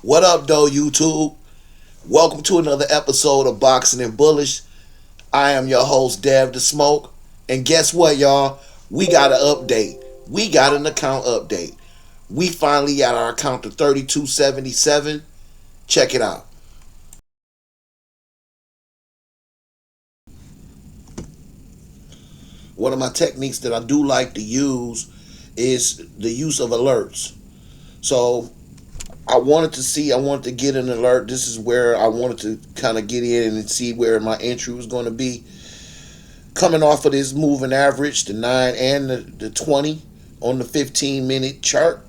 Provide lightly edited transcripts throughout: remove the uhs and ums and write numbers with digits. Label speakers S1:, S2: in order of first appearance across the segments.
S1: What up, though, YouTube? Welcome to another episode of Boxing and Bullish. I am your host, Dev the Smoke. And guess what, y'all? We got an update. We got an account update. We finally got our account to 3277. Check it out. One of my techniques that I do like to use is the use of alerts. So I wanted to get an alert. This is where I wanted to kind of get in and see where my entry was going to be. Coming off of this moving average, the 9 and the 20 on the 15-minute chart,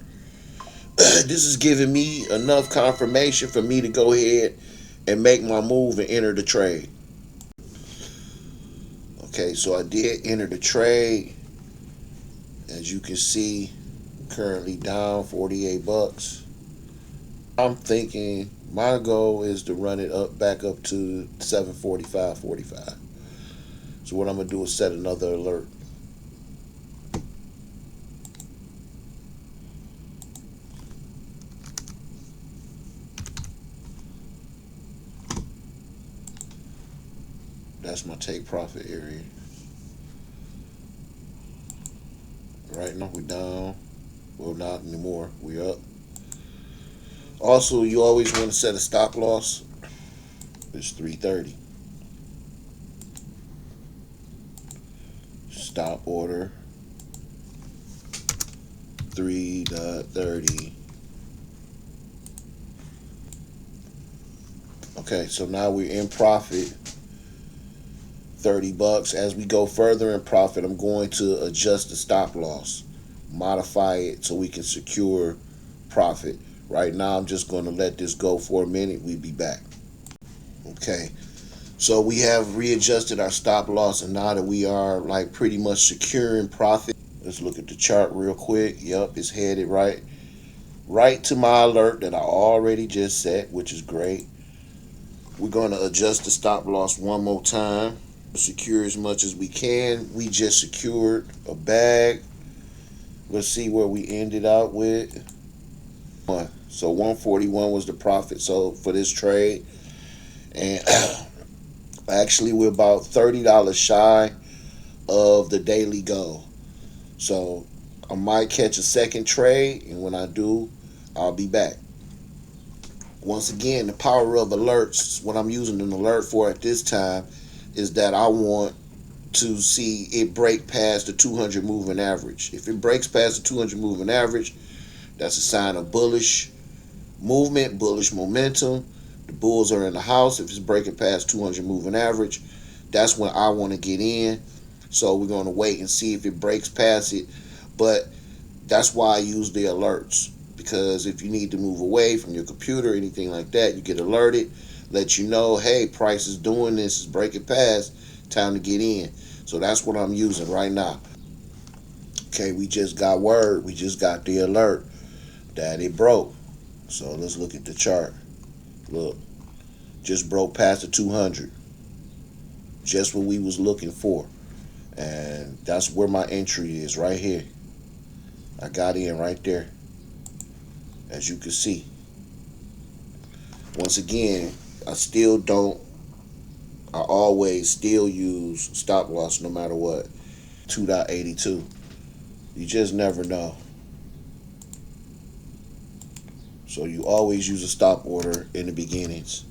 S1: this is giving me enough confirmation for me to go ahead and make my move and enter the trade. Okay, so I did enter the trade. As you can see, I'm currently down 48 bucks. I'm thinking my goal is to run it up back up to 745.45. So what I'm gonna do is set another alert. That's my take profit area. Right now we're down. Well, not anymore. We're up. Also, you always want to set a stop loss. It's 330. Stop order 3.30. Okay, so now we're in profit. 30 bucks. As we go further in profit, I'm going to adjust the stop loss, modify it so we can secure profit. Right now, I'm just going to let this go for a minute. We'll be back. Okay, so we have readjusted our stop loss, and now that we are like pretty much securing profit, let's look at the chart real quick. Yep, it's headed right to my alert that I already just set, which is great. We're going to adjust the stop loss one more time. Secure as much as we can. We just secured a bag. Let's see where we ended out with. So 141 was the profit so for this trade, and actually we're about $30 shy of the daily goal. So I might catch a second trade, and when I do, I'll be back. Once again, the power of alerts, what I'm using an alert for at this time is that I want to see it break past the 200 moving average. If it breaks past the 200 moving average, that's a sign of bullish movement, bullish momentum. The bulls are in the house. If it's breaking past 200 moving average, that's when I want to get in. So we're going to wait and see if it breaks past it. But that's why I use the alerts, because if you need to move away from your computer or anything like that, you get alerted, let you know, hey, price is doing this, is breaking past, time to get in. So that's what I'm using right now. Okay, we just got word, we just got the alert that it broke. So let's look at the chart. Look, just broke past the 200. Just what we was looking for. And that's where my entry is, right here. I got in right there, as you can see. Once again, I always still use stop loss no matter what. 2.82. You just never know. So you always use a stop order in the beginnings.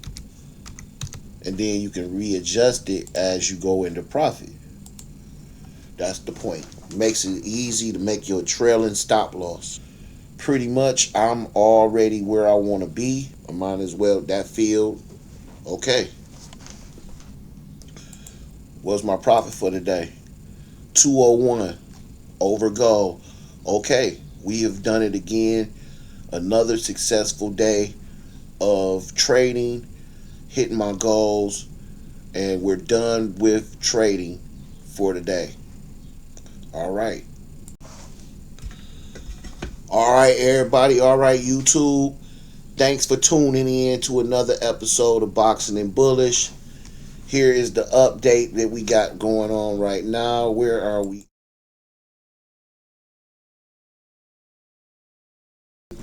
S1: And then you can readjust it as you go into profit. That's the point. Makes it easy to make your trailing stop loss. Pretty much, I'm already where I want to be. I might as well, that field. Okay. What's my profit for today? 201 over goal. Okay, we have done it again. Another successful day of trading, hitting my goals, and we're done with trading for today. All right. All right, everybody. All right, YouTube. Thanks for tuning in to another episode of Boxing and Bullish. Here is the update that we got going on right now. Where are we?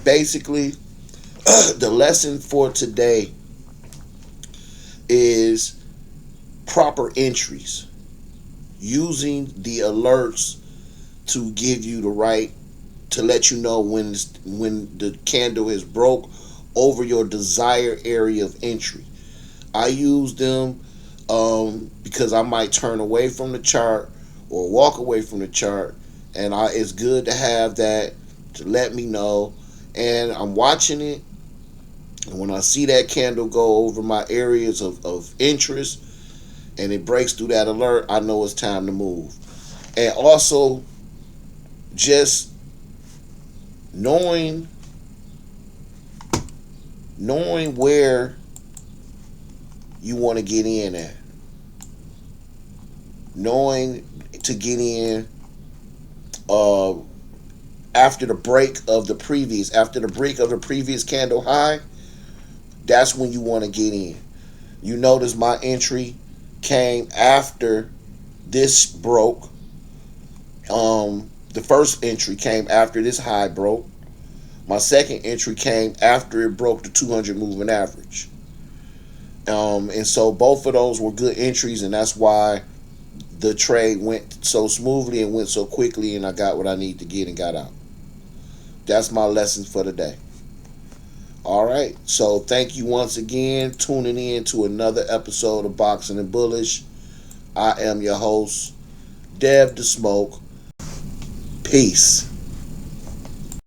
S1: Basically, The lesson for today is proper entries, using the alerts to give you the right, to let you know when the candle is broke over your desired area of entry. I use them because I might turn away from the chart or walk away from the chart, and it's good to have that to let me know. And I'm watching it, and when I see that candle go over my areas of interest and it breaks through that alert, I know it's time to move. And also, just knowing where you want to get in at, knowing to get in uh, after the break of the previous candle high. That's when you want to get in. You notice my entry came after this broke. The first entry came after this high broke. My second entry came after it broke the 200 moving average. And so both of those were good entries, and that's why the trade went so smoothly and went so quickly, and I got what I need to get and got out. That's my lesson for the day. All right. So thank you once again tuning in to another episode of Boxing and Bullish. I am your host, Dev the Smoke. Peace.